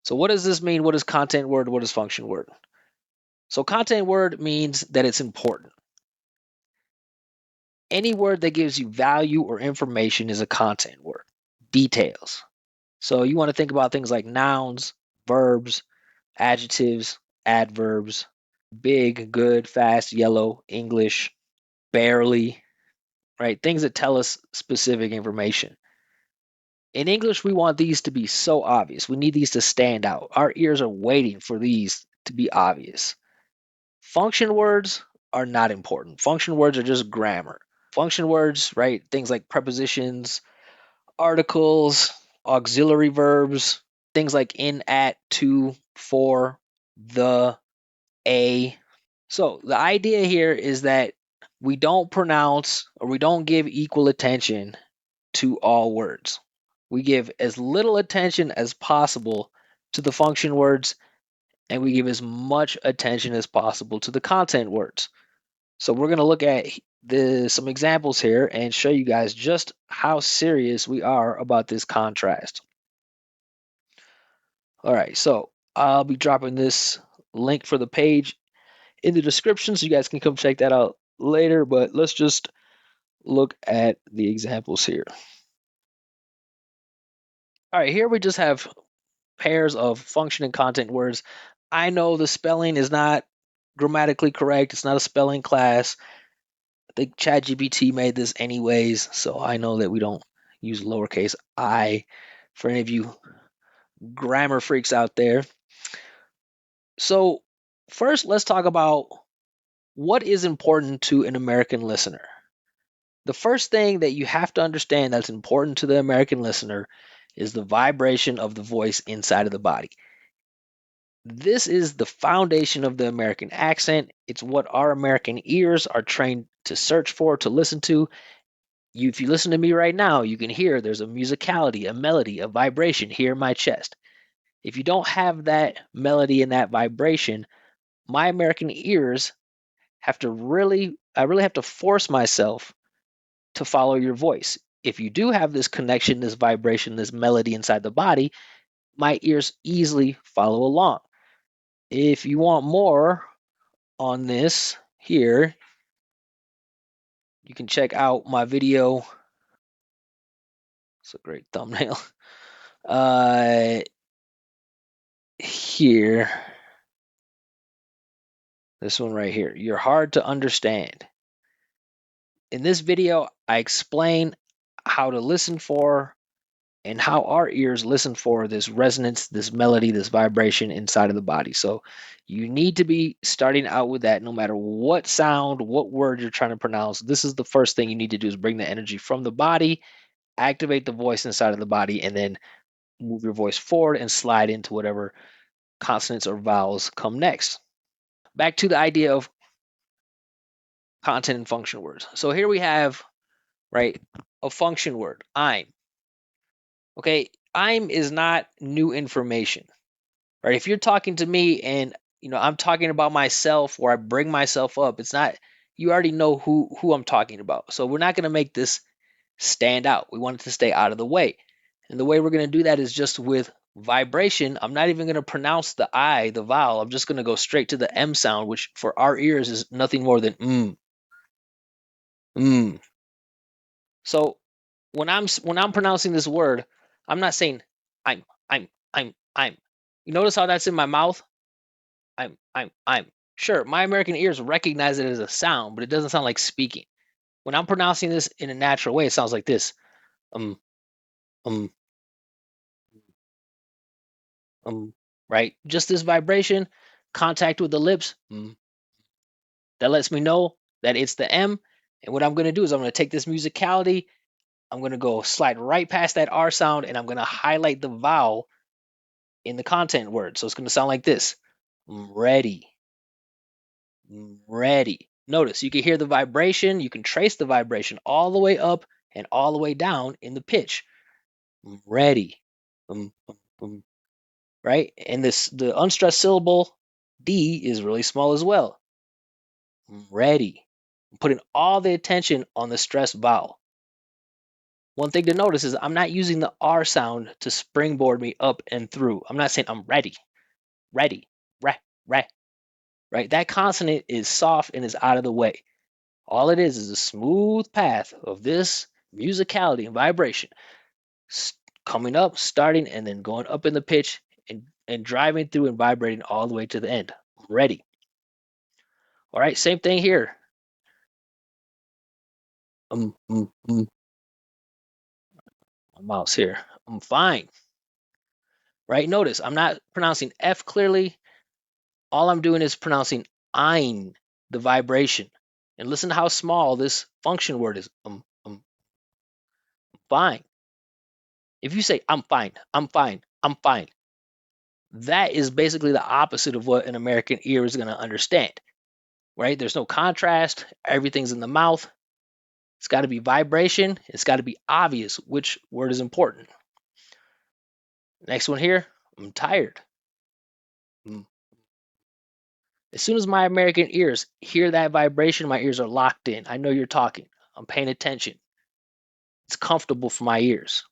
So what does this mean? What is content word? What is function word? So content word means that it's important. Any word that gives you value or information is a content word. Details. So you want to think about things like nouns, verbs, adjectives, adverbs, big, good, fast, yellow, English, barely, right? Things that tell us specific information. In English, we want these to be so obvious. We need these to stand out. Our ears are waiting for these to be obvious. Function words are not important. Function words are just grammar. Function words, right? Things like prepositions, articles, auxiliary verbs, things like in, at, to, for, the, a. So the idea here is that we don't pronounce or we don't give equal attention to all words. We give as little attention as possible to the function words, and we give as much attention as possible to the content words. So we're going to look at some examples here and show you guys just how serious we are about this contrast. All right, so I'll be dropping this link for the page in the description so you guys can come check that out later, but let's just look at the examples here. All right, here we just have pairs of function and content words. I know the spelling is not grammatically correct. It's not a spelling class. I think ChatGPT made this anyways, so I know that we don't use lowercase I for any of you grammar freaks out there. So, first, let's talk about what is important to an American listener. The first thing that you have to understand that's important to the American listener is the vibration of the voice inside of the body. This is the foundation of the American accent. It's what our American ears are trained to search for, to listen to. If you listen to me right now, you can hear there's a musicality, a melody, a vibration here in my chest. If you don't have that melody and that vibration, my American ears I really have to force myself to follow your voice. If you do have this connection, this vibration, this melody inside the body, my ears easily follow along. If you want more on this here, you can check out my video. It's a great thumbnail. Uh, here, this one right here. You're hard to understand. In this video, I explain how to listen for and how our ears listen for this resonance, this melody, this vibration inside of the body. So you need to be starting out with that no matter what sound, what word you're trying to pronounce. This is the first thing you need to do is bring the energy from the body, activate the voice inside of the body, and then move your voice forward and slide into whatever consonants or vowels come next. Back to the idea of content and function words. So here we have, right, a function word, I'm. Okay, I'm is not new information, right? If you're talking to me and I'm talking about myself or I bring myself up, it's not, you already know who I'm talking about. So we're not going to make this stand out. We want it to stay out of the way. And the way we're going to do that is just with vibration. I'm not even going to pronounce the I, the vowel. I'm just going to go straight to the M sound, which for our ears is nothing more than mm. So when I'm pronouncing this word, I'm not saying I'm, I'm. You notice how that's in my mouth? I'm. Sure, my American ears recognize it as a sound, but it doesn't sound like speaking. When I'm pronouncing this in a natural way, it sounds like this. Um, um, right? Just this vibration, contact with the lips, that lets me know that it's the M. And what I'm going to do is I'm going to take this musicality, I'm going to go slide right past that R sound, and I'm going to highlight the vowel in the content word. So it's going to sound like this. Ready. Ready. Notice you can hear the vibration. You can trace the vibration all the way up and all the way down in the pitch. Ready. Right? And the unstressed syllable D is really small as well. Ready. I'm putting all the attention on the stressed vowel. One thing to notice is I'm not using the R sound to springboard me up and through. I'm not saying I'm ready, ready, re, re, right? That consonant is soft and is out of the way. All it is a smooth path of this musicality and vibration coming up, starting, and then going up in the pitch and driving through and vibrating all the way to the end. I'm ready. All right, same thing here. Um, um, um, my mouse here. I'm fine. Right? Notice I'm not pronouncing F clearly. All I'm doing is pronouncing ein, the vibration. And listen to how small this function word is. Fine. If you say I'm fine, I'm fine, that is basically the opposite of what an American ear is going to understand. Right? There's no contrast. Everything's in the mouth. It's got to be vibration. It's got to be obvious which word is important. Next one here. I'm tired. Mm. As soon as my American ears hear that vibration, my ears are locked in. I know you're talking. I'm paying attention. It's comfortable for my ears.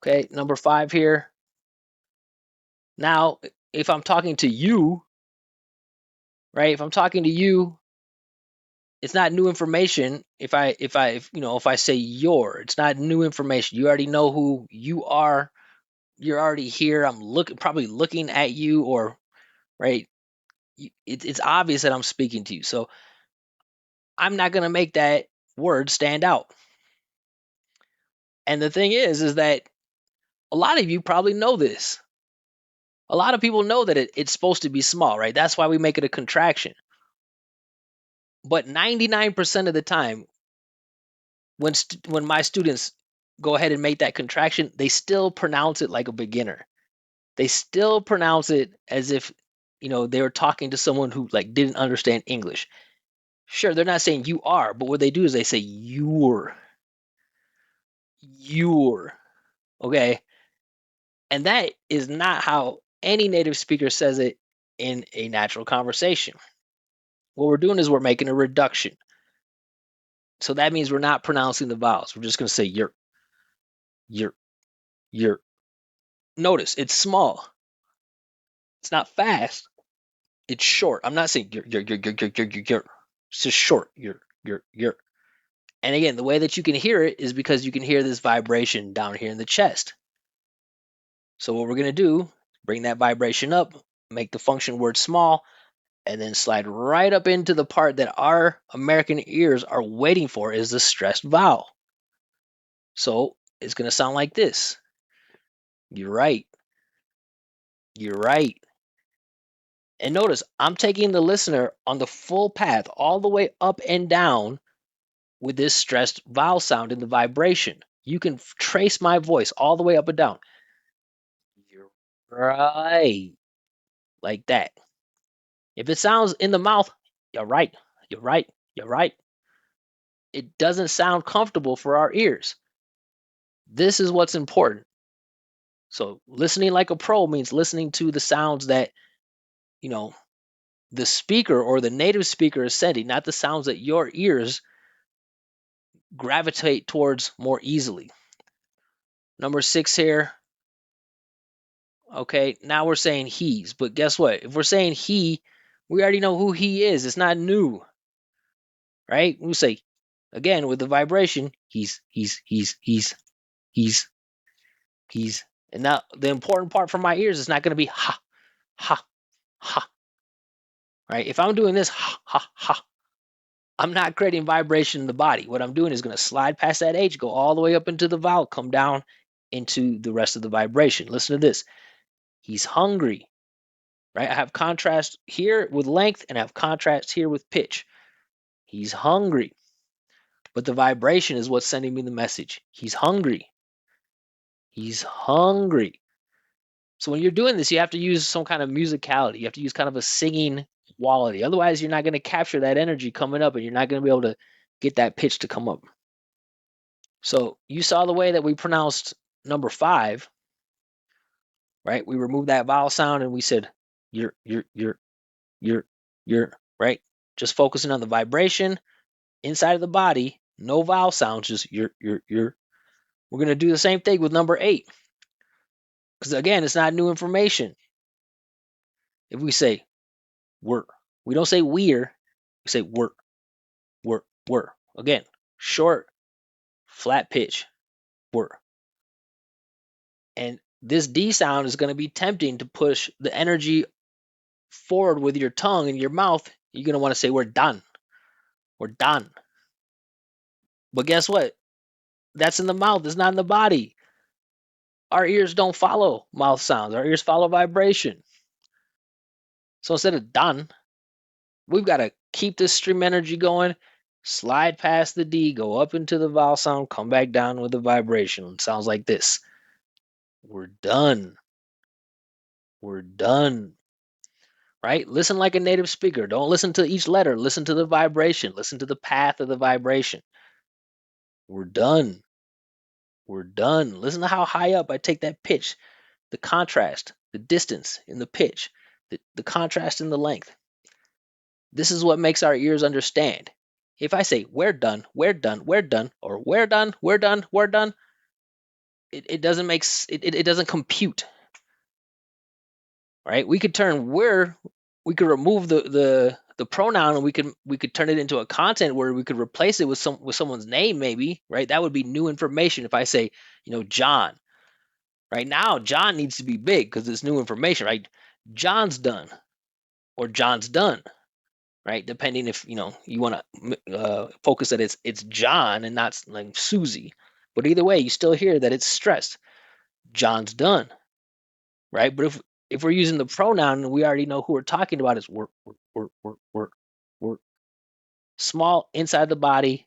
Okay, number 5 here. Now, if I'm talking to you, right? If I'm talking to you, it's not new information. If I say your, it's not new information. You already know who you are. You're already here. I'm probably looking at you, or right. It's obvious that I'm speaking to you. So I'm not gonna make that word stand out. And the thing is that a lot of you probably know this. A lot of people know that it's supposed to be small, right? That's why we make it a contraction. But 99% of the time, when my students go ahead and make that contraction, they still pronounce it like a beginner. They still pronounce it as if they were talking to someone who like didn't understand English. Sure, they're not saying you are, but what they do is they say you're, okay? And that is not how any native speaker says it in a natural conversation. What we're doing is we're making a reduction. So that means we're not pronouncing the vowels. We're just going to say you're, you're. Notice it's small. It's not fast. It's short. I'm not saying you're. It's just short. You're. And again, the way that you can hear it is because you can hear this vibration down here in the chest. So what we're going to do, bring that vibration up, make the function word small, and then slide right up into the part that our American ears are waiting for is the stressed vowel. So it's going to sound like this. You're right. You're right. And notice I'm taking the listener on the full path all the way up and down with this stressed vowel sound in the vibration. You can trace my voice all the way up and down. You're right. Like that. If it sounds in the mouth, you're right. You're right. You're right. It doesn't sound comfortable for our ears. This is what's important. So listening like a pro means listening to the sounds that, you know, the speaker or the native speaker is sending, not the sounds that your ears gravitate towards more easily. Number 6 here. Okay, now we're saying he's, but guess what? If we're saying he, we already know who he is. It's not new, right? We say again with the vibration, he's, and now the important part for my ears is not going to be ha, ha, ha, right? If I'm doing this ha, ha, ha, I'm not creating vibration in the body. What I'm doing is going to slide past that H, go all the way up into the vowel, come down into the rest of the vibration. Listen to this. He's hungry, right? I have contrast here with length and I have contrast here with pitch. He's hungry. But the vibration is what's sending me the message. He's hungry. He's hungry. So when you're doing this, you have to use some kind of musicality. You have to use kind of a singing quality. Otherwise, you're not going to capture that energy coming up and you're not going to be able to get that pitch to come up. So you saw the way that we pronounced number 5, right? We removed that vowel sound and we said, you're, right? Just focusing on the vibration inside of the body, no vowel sounds, just you're. We're going to do the same thing with number 8 because, again, it's not new information. If we say we're, we don't say we're, we say we're. Again, short, flat pitch, we're. And this D sound is going to be tempting to push the energy forward with your tongue and your mouth. You're going to want to say we're done. We're done. But guess what? That's in the mouth, it's not in the body. Our ears don't follow mouth sounds, our ears follow vibration. So instead of done, we've got to keep this stream energy going, slide past the D, go up into the vowel sound, come back down with the vibration. It sounds like this. We're done. We're done. Right? Listen like a native speaker. Don't listen to each letter. Listen to the vibration. Listen to the path of the vibration. We're done. We're done. Listen to how high up I take that pitch, the contrast, the distance in the pitch, the contrast in the length. This is what makes our ears understand. If I say we're done, we're done, we're done, or we're done, we're done, we're done, it doesn't make it doesn't compute. Right? We could turn we could remove the pronoun and we could turn it into a content where we could replace it with someone's name, maybe, right? That would be new information. If I say, John, right now, John needs to be big because it's new information, right? John's done or John's done, right? Depending if you want to focus that it's John and not like Susie, but either way, you still hear that it's stressed. John's done, right? But if we're using the pronoun, we already know who we're talking about is we're small inside the body,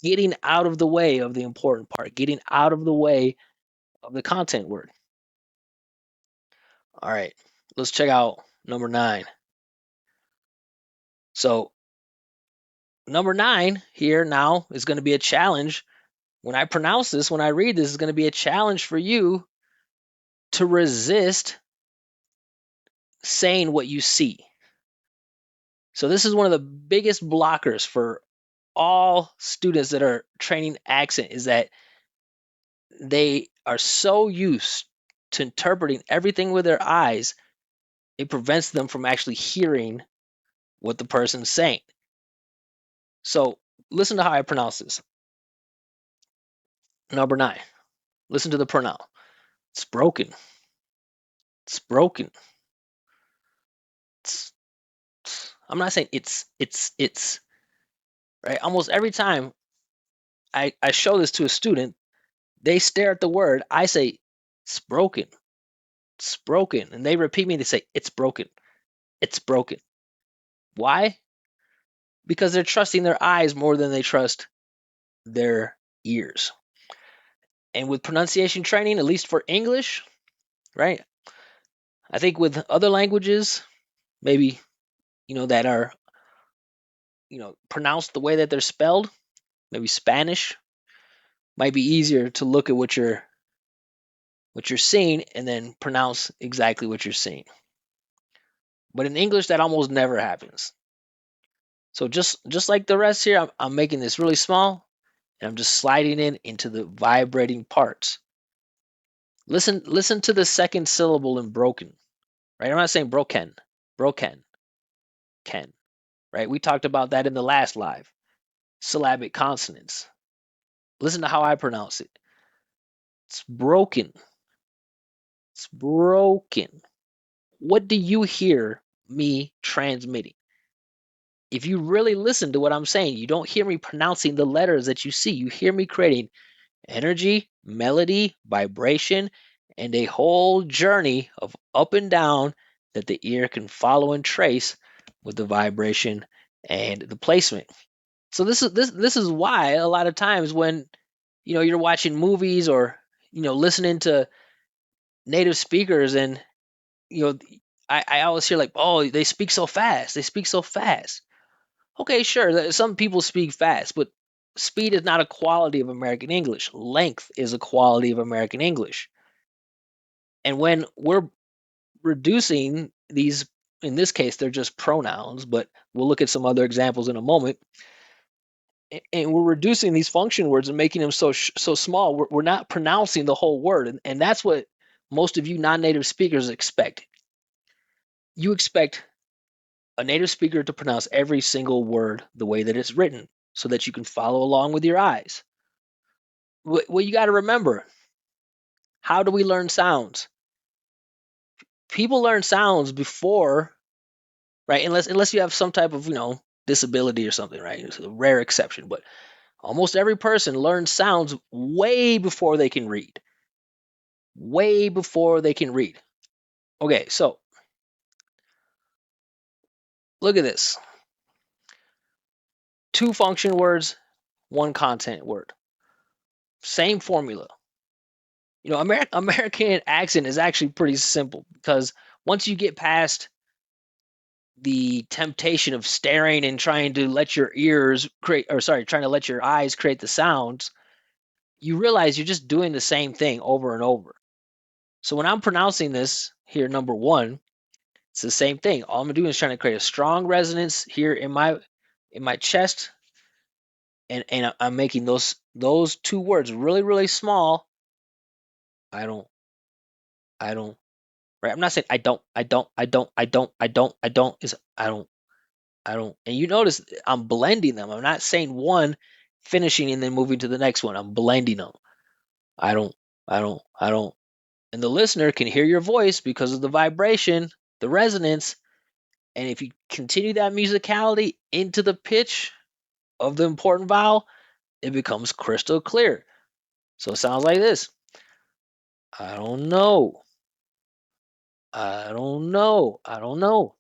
getting out of the way of the important part, getting out of the way of the content word. All right, let's check out number 9. So number 9 here now is going to be a challenge. When I pronounce this, when I read this, is going to be a challenge for you to resist saying what you see. So this is one of the biggest blockers for all students that are training accent, is that they are so used to interpreting everything with their eyes, it prevents them from actually hearing what the person's saying. So listen to how I pronounce this. Number 9. Listen to the pronoun. It's broken. It's broken. I'm not saying it's right. Almost every time I show this to a student, they stare at the word. I say, it's broken. It's broken. And they repeat me, they say, it's broken. It's broken. Why? Because they're trusting their eyes more than they trust their ears. And with pronunciation training, at least for English, right? I think with other languages, maybe, that are, pronounced the way that they're spelled, maybe Spanish, might be easier to look at what you're seeing and then pronounce exactly what you're seeing. But in English, that almost never happens. So just like the rest here, I'm making this really small, and I'm just sliding in into the vibrating parts. Listen to the second syllable in broken, right? I'm not saying broken, ken, right? We talked about that in the last live. Syllabic consonants. Listen to how I pronounce it. It's broken. It's broken. What do you hear me transmitting? If you really listen to what I'm saying, you don't hear me pronouncing the letters that you see. You hear me creating energy, melody, vibration, and a whole journey of up and down that the ear can follow and trace with the vibration and the placement. So this is why a lot of times when you're watching movies or listening to native speakers, and you know I always hear like, oh, they speak so fast. They speak so fast. Okay, sure. Some people speak fast, but speed is not a quality of American English. Length is a quality of American English. And when we're reducing these, in this case, they're just pronouns, but we'll look at some other examples in a moment. and we're reducing these function words and making them so small. We're not pronouncing the whole word, and that's what most of you non-native speakers expect. You expect a native speaker to pronounce every single word the way that it's written so that you can follow along with your eyes. Well, you got to remember, how do we learn sounds? People learn sounds before, right? Unless you have some type of, disability or something, right? It's a rare exception, but almost every person learns sounds way before they can read. Way before they can read. Okay, so look at this. 2 function words, 1 content word. Same formula. American accent is actually pretty simple because once you get past the temptation of staring and trying to let your trying to let your eyes create the sounds, you realize you're just doing the same thing over and over. So when I'm pronouncing this here, number 1, it's the same thing. All I'm doing is trying to create a strong resonance here in my chest, and I'm making those 2 words really, really small. I don't, I don't, right? I'm not saying I don't, I don't, I don't, I don't, I don't, I don't. Is I don't. And you notice I'm blending them. I'm not saying one, finishing and then moving to the next one. I'm blending them. I don't, I don't. And the listener can hear your voice because of the vibration, the resonance. And if you continue that musicality into the pitch of the important vowel, it becomes crystal clear. So it sounds like this. I don't know. I don't know. I don't know.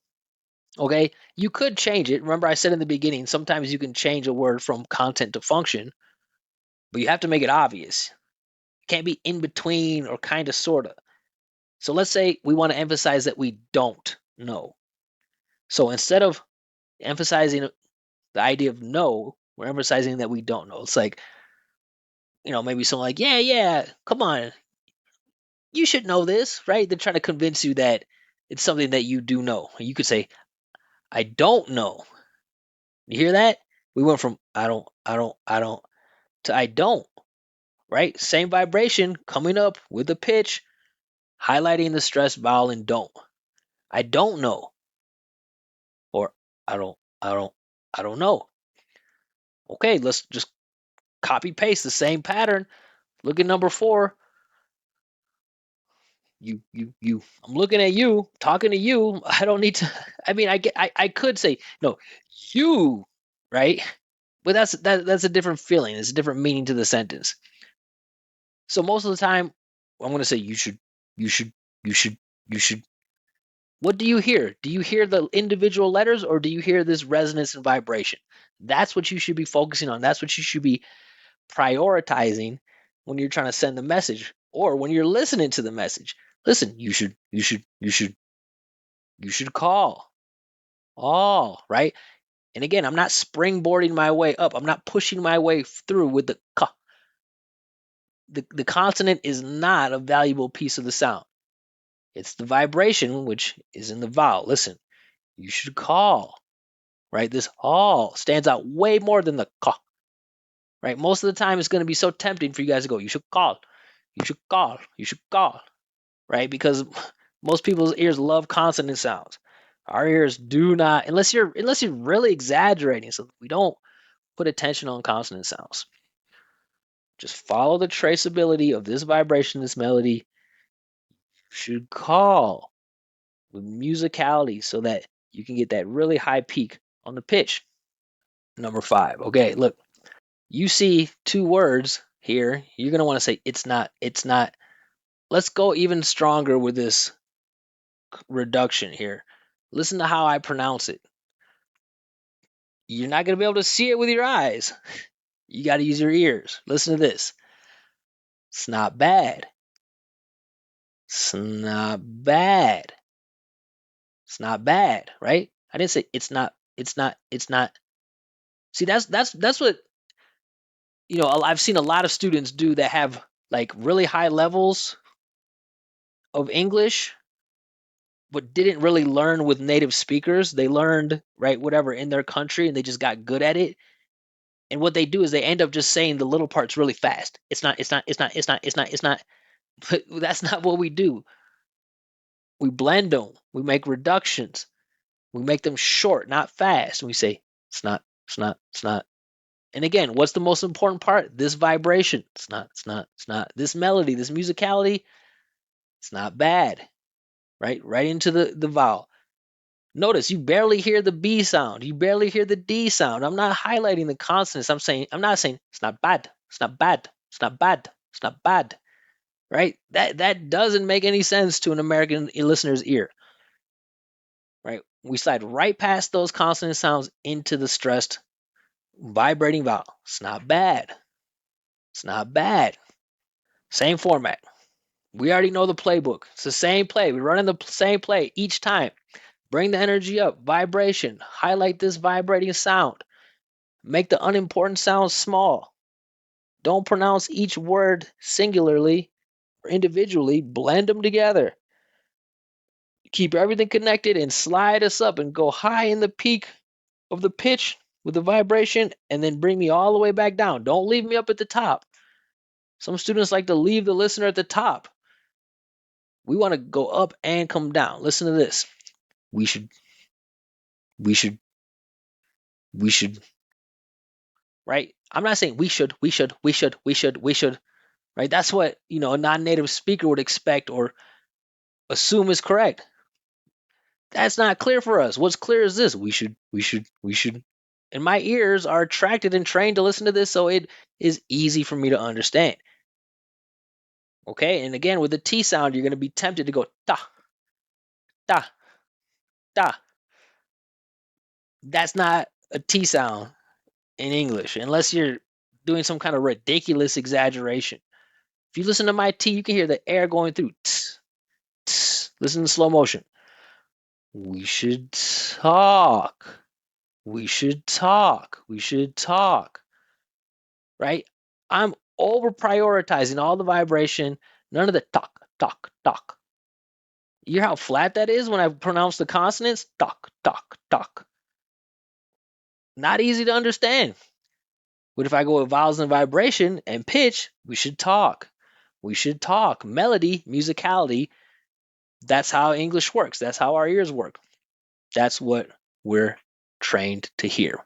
Okay. You could change it. Remember, I said in the beginning, sometimes you can change a word from content to function, but you have to make it obvious. It can't be in between or kind of, sort of. So let's say we want to emphasize that we don't know. So instead of emphasizing the idea of no, we're emphasizing that we don't know. It's like, maybe someone like, yeah, yeah, come on, you should know this, right? They're trying to convince you that it's something that you do know. You could say, I don't know. You hear that? We went from I don't to I don't, right? Same vibration coming up with the pitch, highlighting the stress vowel and don't. I don't know. Or I don't know. Okay, let's just copy paste the same pattern. Look at number 4. You. I'm looking at you, talking to you. I don't need to. I mean, I could say no, you, right? But that's a different feeling. It's a different meaning to the sentence. So most of the time, I'm going to say you should, you should, you should, you should. What do you hear? Do you hear the individual letters, or do you hear this resonance and vibration? That's what you should be focusing on. That's what you should be prioritizing when you're trying to send the message, or when you're listening to the message. Listen, you should call. All right. And again, I'm not springboarding my way up. I'm not pushing my way through with the ka. The consonant is not a valuable piece of the sound. It's the vibration, which is in the vowel. Listen, you should call. Right. This all stands out way more than the ka. Right. Most of the time, it's going to be so tempting for you guys to go, you should call. You should call. You should call. Right. Because most people's ears love consonant sounds. Our ears do not, unless you're really exaggerating. So we don't put attention on consonant sounds. Just follow the traceability of this vibration, this melody. You should call with musicality so that you can get that really high peak on the pitch. Number 5. Okay, look, you see 2 words here. You're going to want to say it's not, it's not. Let's go even stronger with this reduction here. Listen to how I pronounce it. You're not going to be able to see it with your eyes. You got to use your ears. Listen to this. It's not bad. It's not bad. It's not bad, right? I didn't say it's not. It's not. It's not. See, that's what I've seen a lot of students do that have like really high levels of English, but didn't really learn with native speakers. They learned, right, whatever, in their country, and they just got good at it. And what they do is they end up just saying the little parts really fast. It's not, it's not, it's not, it's not, it's not, it's not. But that's not what we do. We blend them. We make reductions. We make them short, not fast. And we say, it's not, it's not, it's not. And again, what's the most important part? This vibration. It's not, it's not, it's not. This melody, this musicality, it's not bad. Right? Right into the vowel. Notice you barely hear the B sound. You barely hear the D sound. I'm not highlighting the consonants. I'm not saying it's not bad. It's not bad. It's not bad. It's not bad. Right? That doesn't make any sense to an American listener's ear. Right? We slide right past those consonant sounds into the stressed vibrating vowel. It's not bad. It's not bad. Same format. We already know the playbook. It's the same play. We're running the same play each time. Bring the energy up, vibration, highlight this vibrating sound, make the unimportant sounds small. Don't pronounce each word singularly or individually, blend them together. Keep everything connected and slide us up and go high in the peak of the pitch with the vibration and then bring me all the way back down. Don't leave me up at the top. Some students like to leave the listener at the top. We want to go up and come down. Listen to this. We should, we should, we should, right? I'm not saying we should, right? That's what, a non-native speaker would expect or assume is correct. That's not clear for us. What's clear is this. We should. And my ears are attracted and trained to listen to this, so it is easy for me to understand. Okay, and again, with the T sound, you're going to be tempted to go ta, ta, ta. That's not a T sound in English, unless you're doing some kind of ridiculous exaggeration. If you listen to my T, you can hear the air going through. Tss, tss. Listen to slow motion. We should talk. We should talk. We should talk. Right? I'm over prioritizing all the vibration, none of the talk, talk, talk. You hear how flat that is when I pronounce the consonants? Talk, talk, talk. Not easy to understand. But if I go with vowels and vibration and pitch, we should talk. We should talk. Melody, musicality, that's how English works. That's how our ears work. That's what we're trained to hear.